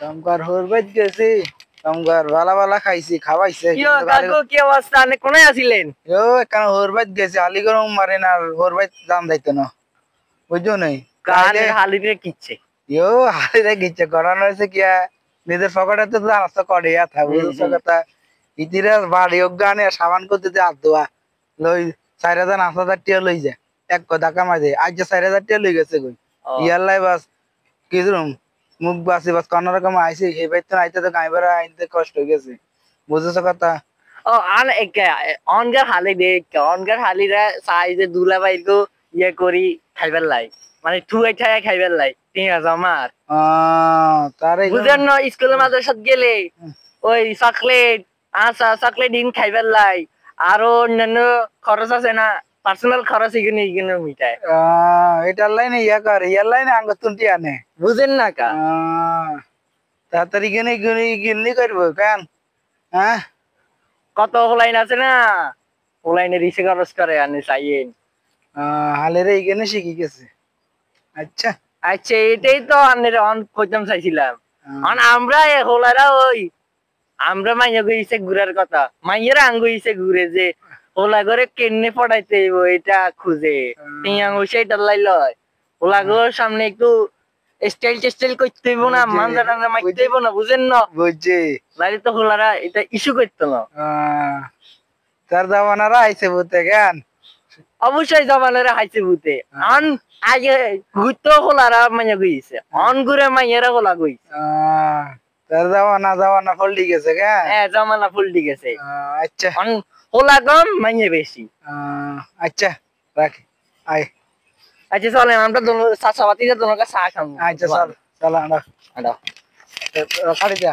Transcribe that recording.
কামকার হরবাইত গেছি কামকার বালা বালা খাইছি খাওয়াইছে কিও কাকু কি অবস্থা আপনি কোনে আছিলেন ও কেন হরবাইত গেছি আলি গরম মারে না হরবাইত দাম যাইতো না বুঝছো নাই কানে হালিরে কিচ্ছে ইয়ো হালিরে কিচ্ছে করানো হয়েছে কি নিজের পকেটে তো রাস্তা করে থা বুঝছো কথা ইতিরা বাড়ি গানে সাবান করতে হাত ধোয়া লই 4000 5000 টাকা লই যায় এক কথা কামাই দে আজ 4000 টাকা লই গেছে কই ইয়াল্লাই বাস কিরম মুখ বাসি বাস কোন রকম আইছে এই বাইতে আইতে তো গাইবার আইতে কষ্ট হয়ে গেছে বুঝছো কথা ও আন এক অনগার হালি দে অনগার হালিরা সাইজে দুলা বাইকো ইয়ে করি খাইবার লাই মানে থুই ঠায় খাইবার লাই 3000 আমার তারে বুঝেন না স্কুলের মাদ্রাসাত গেলে ওই চকলেট চকলেট দিন খাইবার লাই আর অন্যান্য খরচ আছে না পার্সোনাল খরচ এখানে এখানে মিটায় এটার লাইনে ইয়া কর ইয়ার লাইনে আঙ্গুতুনটি আনে বুঝেন না কা তাড়াতাড়ি গেনে গিলনি করবো কেন হ্যাঁ কত লাইন আছে না লাইনে রিসে খরচ করে আনে চাইয়েন হালের এইখানে শিখে গেছে আচ্ছা আচ্ছা এটাই তো আনের অন কইতাম চাইছিলাম অন আমরা হোলারা ওই আমরা মাইয়া গইছে ঘুরার কথা মাইয়েরা আঙ্গুইছে ঘুরে যে ওলা করে কেনে পড়াইতে এটা খুঁজে টিয়াং সেটা লাইল ওলা ঘর সামনে একটু স্টাইল টেস্টাইল করতে হইব না মানজা টানজা মাইতে হইব না বুঝেন না বুঝছি লাইলে তো হোলারা এটা ইস্যু করতো না তার জামানারা আইছে বুঝতে কেন অবশ্যই জমানারা হাইছে বুতে আন আগে ঘুরতো হোলারা মাইয়া গইছে অন ঘুরে মাইয়েরা হোলা গইছে তার জামানা ফলটি গেছে কেন হ্যাঁ জামানা ফুলটি গেছে আচ্ছা অন হোলা কম মাইয়ে বেশি আচ্ছা রাখি আয় আচ্ছা চলেন আমরা দোনো চাচাবাতিরা দোনো কা চা খাবো আচ্ছা চল চল আড়া আড়া কাটি যা